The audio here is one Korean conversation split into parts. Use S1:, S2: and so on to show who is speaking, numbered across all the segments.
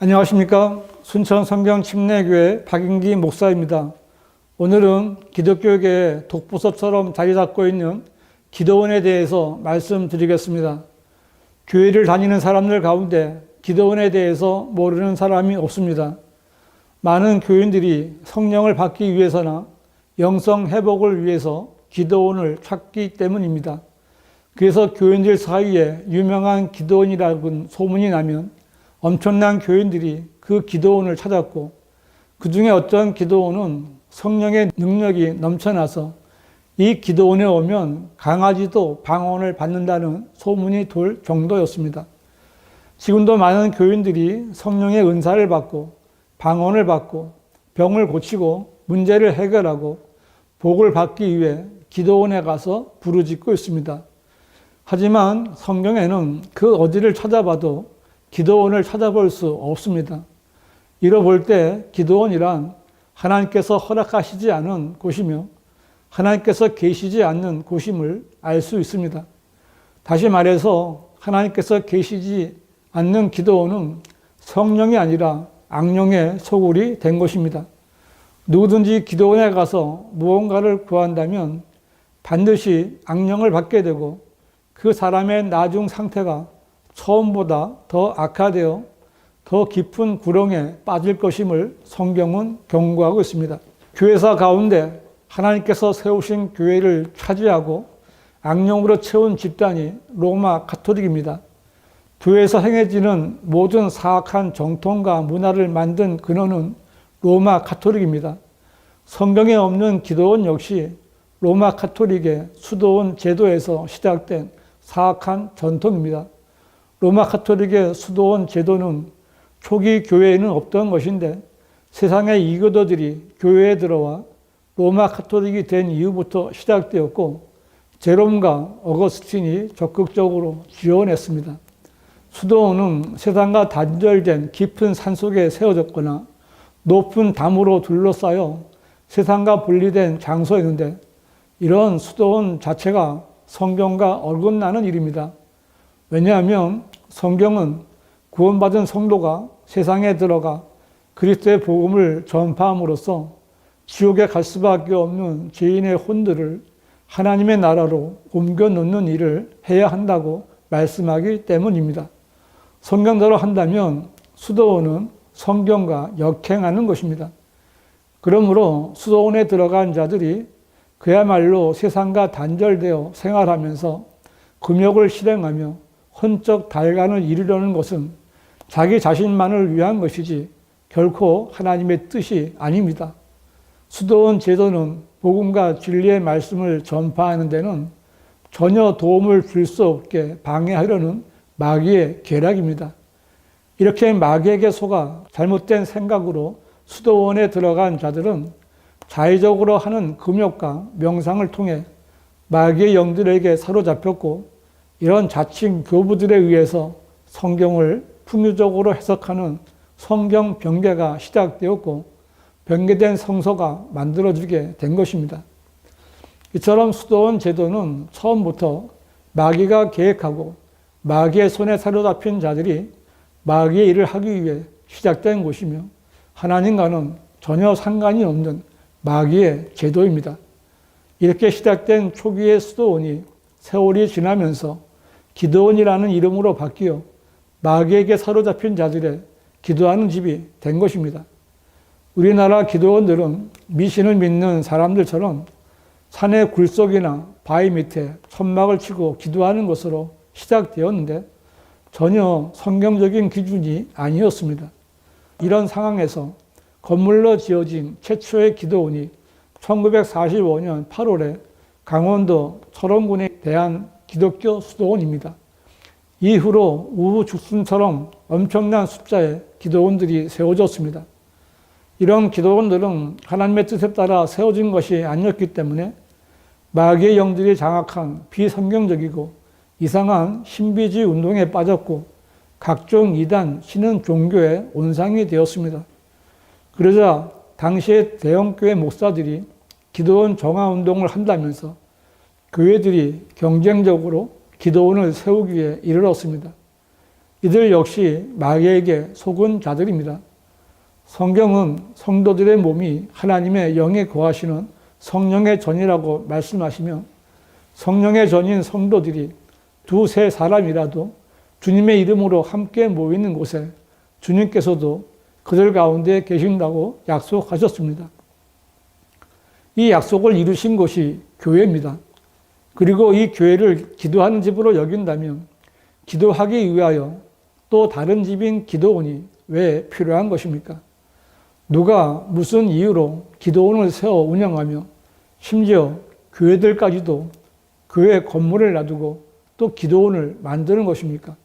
S1: 안녕하십니까. 순천 성경침례교회 박인기 목사입니다. 오늘은 기독교계의 독보섭처럼 자리 잡고 있는 기도원에 대해서 말씀드리겠습니다. 교회를 다니는 사람들 가운데 기도원에 대해서 모르는 사람이 없습니다. 많은 교인들이 성령을 받기 위해서나 영성 회복을 위해서 기도원을 찾기 때문입니다. 그래서 교인들 사이에 유명한 기도원이라는 소문이 나면 엄청난 교인들이 그 기도원을 찾았고, 그 중에 어떤 기도원은 성령의 능력이 넘쳐나서 이 기도원에 오면 강아지도 방언을 받는다는 소문이 돌 정도였습니다. 지금도 많은 교인들이 성령의 은사를 받고 방언을 받고 병을 고치고 문제를 해결하고 복을 받기 위해 기도원에 가서 부르짖고 있습니다. 하지만 성경에는 그 어디를 찾아봐도 기도원을 찾아볼 수 없습니다. 이로 볼 때 기도원이란 하나님께서 허락하시지 않은 곳이며 하나님께서 계시지 않는 곳임을 알 수 있습니다. 다시 말해서 하나님께서 계시지 않는 기도원은 성령이 아니라 악령의 소굴이 된 것입니다. 누구든지 기도원에 가서 무언가를 구한다면 반드시 악령을 받게 되고 그 사람의 나중 상태가 처음보다 더 악화되어 더 깊은 구렁에 빠질 것임을 성경은 경고하고 있습니다. 교회사 가운데 하나님께서 세우신 교회를 차지하고 악령으로 채운 집단이 로마 가톨릭입니다. 교회에서 행해지는 모든 사악한 정통과 문화를 만든 근원은 로마 가톨릭입니다. 성경에 없는 기도원 역시 로마 가톨릭의 수도원 제도에서 시작된 사악한 전통입니다. 로마 가톨릭의 수도원 제도는 초기 교회에는 없던 것인데 세상의 이교도들이 교회에 들어와 로마 가톨릭이 된 이후부터 시작되었고 제롬과 어거스틴이 적극적으로 지원했습니다. 수도원은 세상과 단절된 깊은 산속에 세워졌거나 높은 담으로 둘러싸여 세상과 분리된 장소였는데 이런 수도원 자체가 성경과 어긋나는 일입니다. 왜냐하면 성경은 구원받은 성도가 세상에 들어가 그리스도의 복음을 전파함으로써 지옥에 갈 수밖에 없는 죄인의 혼들을 하나님의 나라로 옮겨 놓는 일을 해야 한다고 말씀하기 때문입니다. 성경대로 한다면 수도원은 성경과 역행하는 것입니다. 그러므로 수도원에 들어간 자들이 그야말로 세상과 단절되어 생활하면서 금욕을 실행하며 헌적 달관을 이루려는 것은 자기 자신만을 위한 것이지 결코 하나님의 뜻이 아닙니다. 수도원 제도는 복음과 진리의 말씀을 전파하는 데는 전혀 도움을 줄 수 없게 방해하려는 마귀의 계략입니다. 이렇게 마귀에게 속아 잘못된 생각으로 수도원에 들어간 자들은 자의적으로 하는 금욕과 명상을 통해 마귀의 영들에게 사로잡혔고 이런 자칭 교부들에 의해서 성경을 풍요적으로 해석하는 성경 병개가 시작되었고 병개된 성서가 만들어지게 된 것입니다. 이처럼 수도원 제도는 처음부터 마귀가 계획하고 마귀의 손에 사로잡힌 자들이 마귀의 일을 하기 위해 시작된 곳이며 하나님과는 전혀 상관이 없는 마귀의 제도입니다. 이렇게 시작된 초기의 수도원이 세월이 지나면서 기도원이라는 이름으로 바뀌어 마귀에게 사로잡힌 자들의 기도하는 집이 된 것입니다. 우리나라 기도원들은 미신을 믿는 사람들처럼 산의 굴속이나 바위 밑에 천막을 치고 기도하는 것으로 시작되었는데 전혀 성경적인 기준이 아니었습니다. 이런 상황에서 건물로 지어진 최초의 기도원이 1945년 8월에 강원도 철원군에 대한 기독교 수도원입니다. 이후로 우후죽순처럼 엄청난 숫자의 기도원들이 세워졌습니다. 이런 기도원들은 하나님의 뜻에 따라 세워진 것이 아니었기 때문에 마귀의 영들이 장악한 비성경적이고 이상한 신비주의 운동에 빠졌고 각종 이단, 신흥 종교의 온상이 되었습니다. 그러자 당시의 대형교회 목사들이 기도원 정화운동을 한다면서 교회들이 경쟁적으로 기도원을 세우기 위해 이르렀습니다. 이들 역시 마귀에게 속은 자들입니다. 성경은 성도들의 몸이 하나님의 영에 거하시는 성령의 전이라고 말씀하시며 성령의 전인 성도들이 두세 사람이라도 주님의 이름으로 함께 모이는 곳에 주님께서도 그들 가운데 계신다고 약속하셨습니다. 이 약속을 이루신 곳이 교회입니다. 그리고 이 교회를 기도하는 집으로 여긴다면 기도하기 위하여 또 다른 집인 기도원이 왜 필요한 것입니까? 누가 무슨 이유로 기도원을 세워 운영하며 심지어 교회들까지도 교회 건물을 놔두고 또 기도원을 만드는 것입니까?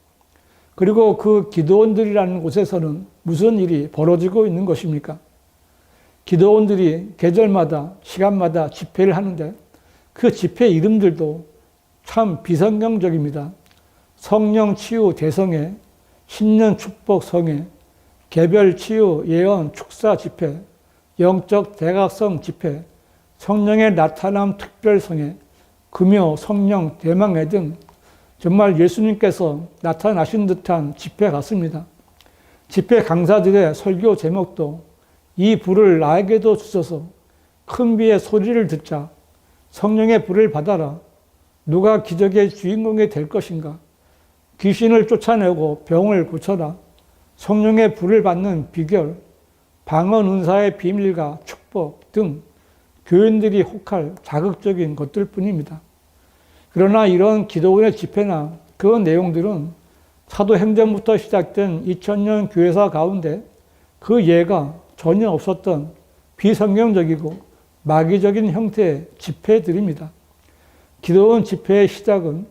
S1: 그리고 그 기도원들이라는 곳에서는 무슨 일이 벌어지고 있는 것입니까? 기도원들이 계절마다 시간마다 집회를 하는데 그 집회 이름들도 참 비성경적입니다. 성령 치유 대성회, 신년 축복 성회, 개별 치유 예언 축사 집회, 영적 대각성 집회, 성령의 나타남 특별 성회, 금요 성령 대망회 등 정말 예수님께서 나타나신 듯한 집회 같습니다. 집회 강사들의 설교 제목도 이 불을 나에게도 주소서, 큰 비의 소리를 듣자, 성령의 불을 받아라, 누가 기적의 주인공이 될 것인가, 귀신을 쫓아내고 병을 고쳐라, 성령의 불을 받는 비결, 방언 은사의 비밀과 축복 등 교인들이 혹할 자극적인 것들 뿐입니다. 그러나 이런 기도원의 집회나 그 내용들은 사도행전부터 시작된 2000년 교회사 가운데 그 예가 전혀 없었던 비성경적이고 마귀적인 형태의 집회들입니다. 기도원 집회의 시작은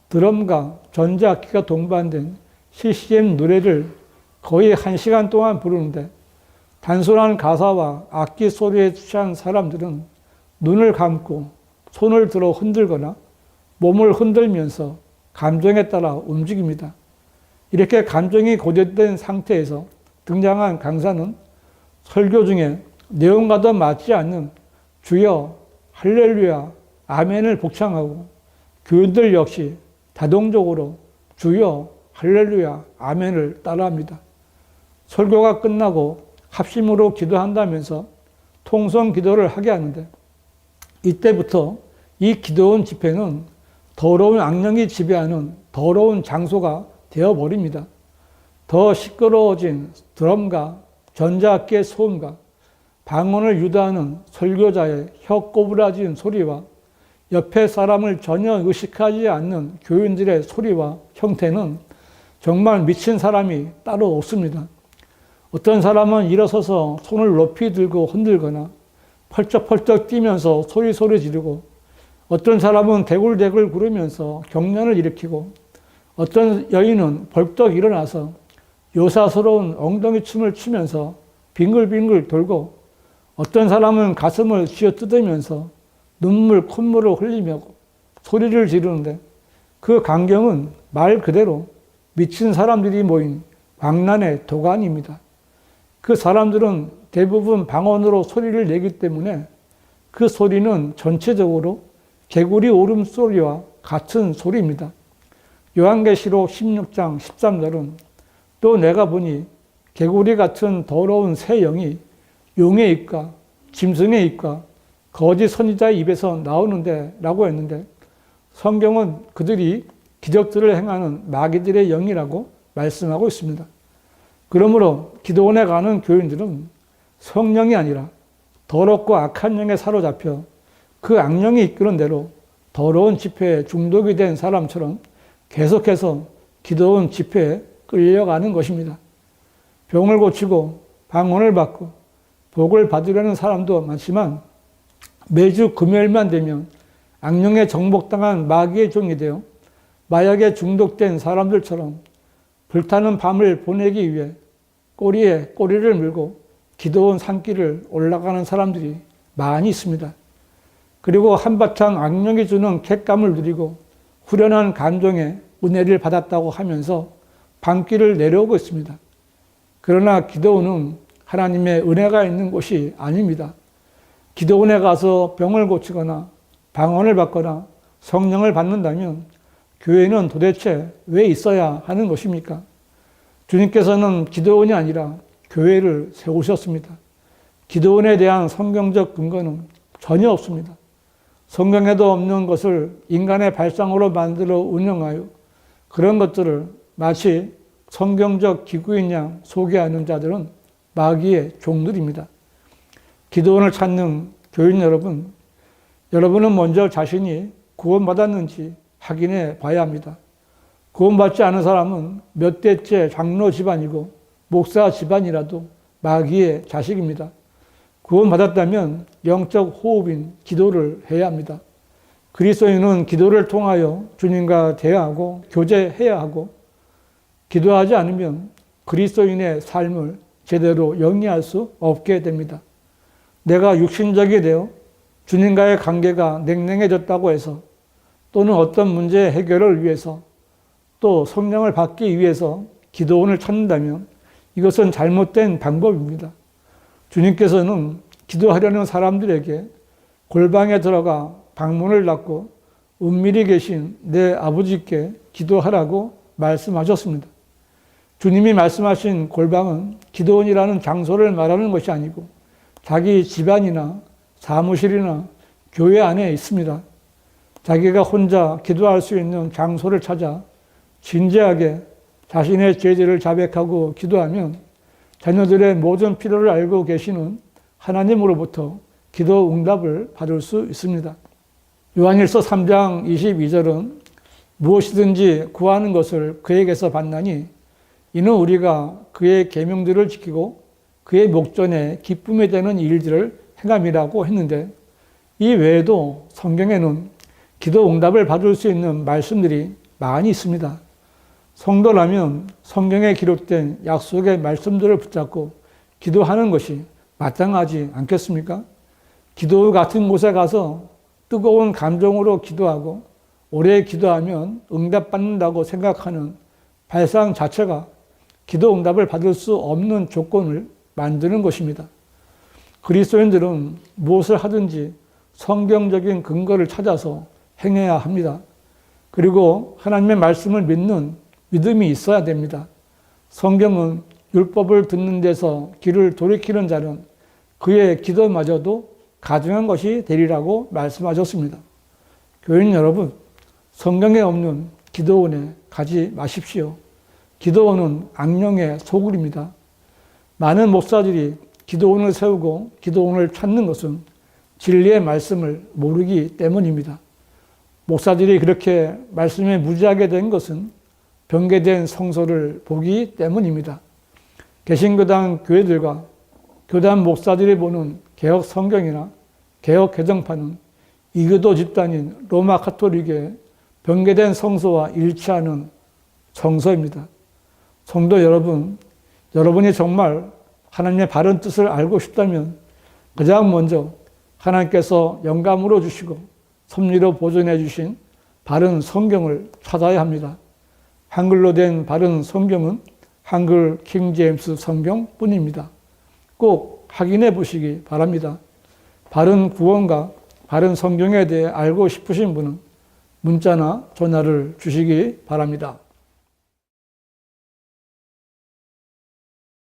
S1: 드럼과 전자악기가 동반된 CCM 노래를 거의 1시간 동안 부르는데 단순한 가사와 악기 소리에 취한 사람들은 눈을 감고 손을 들어 흔들거나 몸을 흔들면서 감정에 따라 움직입니다. 이렇게 감정이 고조된 상태에서 등장한 강사는 설교 중에 내용과도 맞지 않는 주여, 할렐루야, 아멘을 복창하고 교인들 역시 자동적으로 주여, 할렐루야, 아멘을 따라합니다. 설교가 끝나고 합심으로 기도한다면서 통성 기도를 하게 하는데 이때부터 이 기도원 집회는 더러운 악령이 지배하는 더러운 장소가 되어버립니다. 더 시끄러워진 드럼과 전자악기의 소음과 방언을 유도하는 설교자의 혀 꼬부라진 소리와 옆에 사람을 전혀 의식하지 않는 교인들의 소리와 형태는 정말 미친 사람이 따로 없습니다. 어떤 사람은 일어서서 손을 높이 들고 흔들거나 펄쩍펄쩍 뛰면서 소리 지르고 어떤 사람은 대굴대굴 구르면서 경련을 일으키고 어떤 여인은 벌떡 일어나서 요사스러운 엉덩이 춤을 추면서 빙글빙글 돌고 어떤 사람은 가슴을 쥐어뜯으면서 눈물, 콧물을 흘리며 소리를 지르는데 그 광경은 말 그대로 미친 사람들이 모인 광란의 도가니입니다. 그 사람들은 대부분 방언으로 소리를 내기 때문에 그 소리는 전체적으로 개구리 울음소리와 같은 소리입니다. 요한계시록 16장 13절은 또 내가 보니 개구리 같은 더러운 새 영이 용의 입과 짐승의 입과 거짓 선지자의 입에서 나오는데 라고 했는데 성경은 그들이 기적들을 행하는 마귀들의 영이라고 말씀하고 있습니다. 그러므로 기도원에 가는 교인들은 성령이 아니라 더럽고 악한 영에 사로잡혀 그 악령이 이끄는 대로 더러운 집회에 중독이 된 사람처럼 계속해서 기도원 집회에 끌려가는 것입니다. 병을 고치고 방언을 받고 복을 받으려는 사람도 많지만 매주 금요일만 되면 악령에 정복당한 마귀의 종이 되어 마약에 중독된 사람들처럼 불타는 밤을 보내기 위해 꼬리에 꼬리를 물고 기도원 산길을 올라가는 사람들이 많이 있습니다. 그리고 한바탕 악령이 주는 쾌감을 누리고 후련한 감정에 은혜를 받았다고 하면서 밤길을 내려오고 있습니다. 그러나 기도원은 하나님의 은혜가 있는 곳이 아닙니다. 기도원에 가서 병을 고치거나 방언을 받거나 성령을 받는다면 교회는 도대체 왜 있어야 하는 것입니까? 주님께서는 기도원이 아니라 교회를 세우셨습니다. 기도원에 대한 성경적 근거는 전혀 없습니다. 성경에도 없는 것을 인간의 발상으로 만들어 운영하여 그런 것들을 마치 성경적 기구인 양 소개하는 자들은 마귀의 종들입니다. 기도원을 찾는 교인 여러분, 여러분은 먼저 자신이 구원받았는지 확인해 봐야 합니다. 구원받지 않은 사람은 몇 대째 장로 집안이고 목사 집안이라도 마귀의 자식입니다. 구원받았다면 영적 호흡인 기도를 해야 합니다. 그리스도인은 기도를 통하여 주님과 대화하고 교제해야 하고, 기도하지 않으면 그리스도인의 삶을 제대로 영위할 수 없게 됩니다. 내가 육신적이 되어 주님과의 관계가 냉랭해졌다고 해서, 또는 어떤 문제 해결을 위해서, 또 성령을 받기 위해서 기도원을 찾는다면 이것은 잘못된 방법입니다. 주님께서는 기도하려는 사람들에게 골방에 들어가 방문을 닫고 은밀히 계신 내 아버지께 기도하라고 말씀하셨습니다. 주님이 말씀하신 골방은 기도원이라는 장소를 말하는 것이 아니고 자기 집안이나 사무실이나 교회 안에 있습니다. 자기가 혼자 기도할 수 있는 장소를 찾아 진지하게 자신의 죄질을 자백하고 기도하면 자녀들의 모든 필요를 알고 계시는 하나님으로부터 기도 응답을 받을 수 있습니다. 요한일서 3장 22절은 무엇이든지 구하는 것을 그에게서 받나니 이는 우리가 그의 계명들을 지키고 그의 목전에 기쁨이 되는 일들을 행함이라고 했는데, 이 외에도 성경에는 기도 응답을 받을 수 있는 말씀들이 많이 있습니다. 성도라면 성경에 기록된 약속의 말씀들을 붙잡고 기도하는 것이 마땅하지 않겠습니까? 기도 같은 곳에 가서 뜨거운 감정으로 기도하고 오래 기도하면 응답받는다고 생각하는 발상 자체가 기도 응답을 받을 수 없는 조건을 만드는 것입니다. 그리스도인들은 무엇을 하든지 성경적인 근거를 찾아서 행해야 합니다. 그리고 하나님의 말씀을 믿는 믿음이 있어야 됩니다. 성경은 율법을 듣는 데서 귀를 돌이키는 자는 그의 기도마저도 가증한 것이 되리라고 말씀하셨습니다. 교인 여러분, 성경에 없는 기도원에 가지 마십시오. 기도원은 악령의 소굴입니다. 많은 목사들이 기도원을 세우고 기도원을 찾는 것은 진리의 말씀을 모르기 때문입니다. 목사들이 그렇게 말씀에 무지하게 된 것은 변개된 성서를 보기 때문입니다. 개신교당 교회들과 교단 목사들이 보는 개혁 성경이나 개혁 개정판은 이교도 집단인 로마 가톨릭의 변개된 성서와 일치하는 성서입니다. 성도 여러분, 여러분이 정말 하나님의 바른 뜻을 알고 싶다면 가장 먼저 하나님께서 영감으로 주시고 섭리로 보존해 주신 바른 성경을 찾아야 합니다. 한글로 된 바른 성경은 한글 킹 제임스 성경뿐입니다. 꼭 확인해 보시기 바랍니다. 바른 구원과 바른 성경에 대해 알고 싶으신 분은 문자나 전화를 주시기 바랍니다.